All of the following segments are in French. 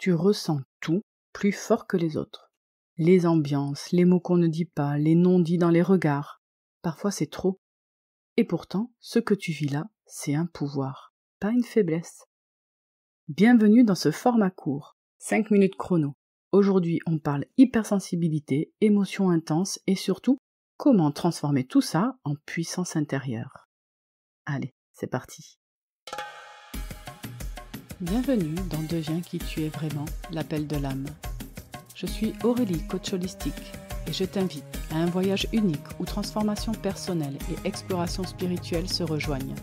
tu ressens tout plus fort que les autres. Les ambiances, les mots qu'on ne dit pas, les non-dits dans les regards. Parfois c'est trop. Et pourtant, ce que tu vis là, c'est un pouvoir, pas une faiblesse. Bienvenue dans ce format court, 5 minutes chrono. Aujourd'hui, on parle hypersensibilité, émotions intenses et surtout, comment transformer tout ça en puissance intérieure. Allez, c'est parti. Bienvenue dans Deviens qui tu es vraiment, l'appel de l'âme. Je suis Aurélie, coach holistique, et je t'invite à un voyage unique où transformation personnelle et exploration spirituelle se rejoignent.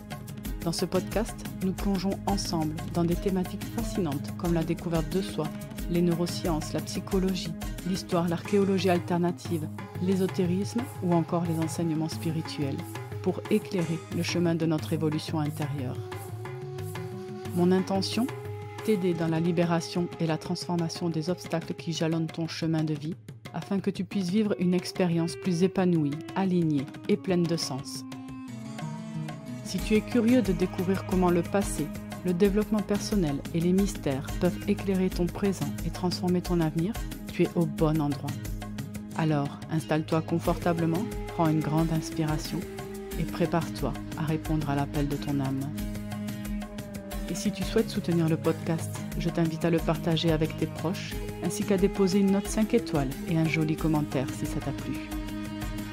Dans ce podcast, nous plongeons ensemble dans des thématiques fascinantes comme la découverte de soi, les neurosciences, la psychologie, l'histoire, l'archéologie alternative, l'ésotérisme ou encore les enseignements spirituels pour éclairer le chemin de notre évolution intérieure. Mon intention, t'aider dans la libération et la transformation des obstacles qui jalonnent ton chemin de vie afin que tu puisses vivre une expérience plus épanouie, alignée et pleine de sens. Si tu es curieux de découvrir comment le passé, le développement personnel et les mystères peuvent éclairer ton présent et transformer ton avenir, tu es au bon endroit. Alors, installe-toi confortablement, prends une grande inspiration et prépare-toi à répondre à l'appel de ton âme. Et si tu souhaites soutenir le podcast, je t'invite à le partager avec tes proches, ainsi qu'à déposer une note 5 étoiles et un joli commentaire si ça t'a plu.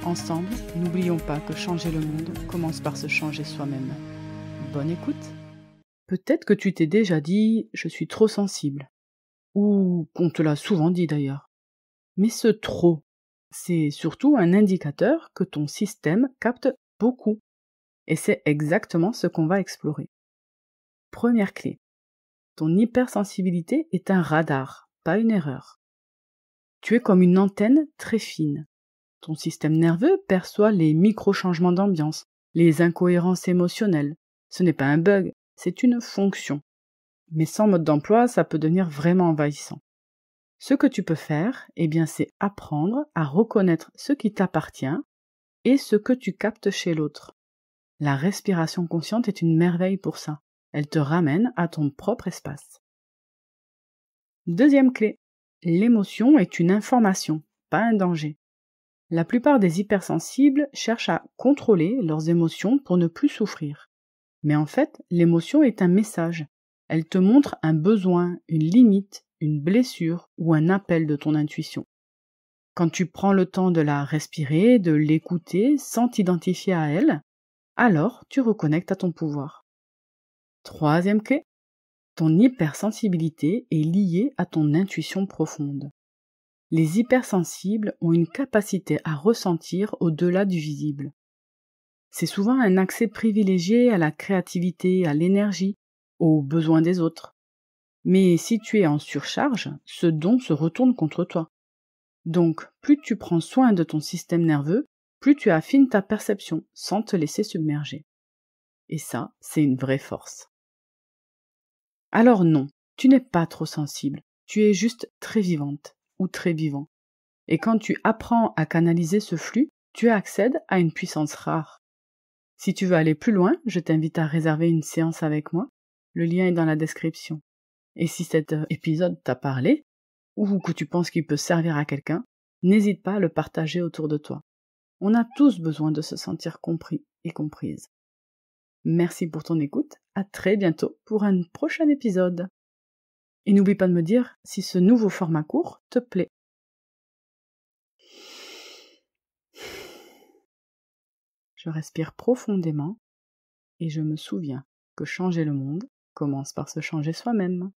Ensemble, n'oublions pas que changer le monde commence par se changer soi-même. Bonne écoute. Peut-être que tu t'es déjà dit « je suis trop sensible » ou qu'on te l'a souvent dit d'ailleurs. Mais ce « trop », c'est surtout un indicateur que ton système capte beaucoup. Et c'est exactement ce qu'on va explorer. Première clé. Ton hypersensibilité est un radar, pas une erreur. Tu es comme une antenne très fine. Ton système nerveux perçoit les micro-changements d'ambiance, les incohérences émotionnelles. Ce n'est pas un bug, c'est une fonction. Mais sans mode d'emploi, ça peut devenir vraiment envahissant. Ce que tu peux faire, c'est apprendre à reconnaître ce qui t'appartient et ce que tu captes chez l'autre. La respiration consciente est une merveille pour ça. Elle te ramène à ton propre espace. Deuxième clé. L'émotion est une information, pas un danger. La plupart des hypersensibles cherchent à contrôler leurs émotions pour ne plus souffrir. Mais en fait, l'émotion est un message. Elle te montre un besoin, une limite, une blessure ou un appel de ton intuition. Quand tu prends le temps de la respirer, de l'écouter sans t'identifier à elle, alors tu reconnectes à ton pouvoir. Troisième clé. Ton hypersensibilité est liée à ton intuition profonde. Les hypersensibles ont une capacité à ressentir au-delà du visible. C'est souvent un accès privilégié à la créativité, à l'énergie, aux besoins des autres. Mais si tu es en surcharge, ce don se retourne contre toi. Donc, plus tu prends soin de ton système nerveux, plus tu affines ta perception sans te laisser submerger. Et ça, c'est une vraie force. Alors non, tu n'es pas trop sensible, tu es juste très vivante ou très vivant. Et quand tu apprends à canaliser ce flux, tu accèdes à une puissance rare. Si tu veux aller plus loin, je t'invite à réserver une séance avec moi. Le lien est dans la description. Et si cet épisode t'a parlé, ou que tu penses qu'il peut servir à quelqu'un, n'hésite pas à le partager autour de toi. On a tous besoin de se sentir compris et comprise. Merci pour ton écoute, à très bientôt pour un prochain épisode. Et n'oublie pas de me dire si ce nouveau format court te plaît. Je respire profondément et je me souviens que changer le monde commence par se changer soi-même.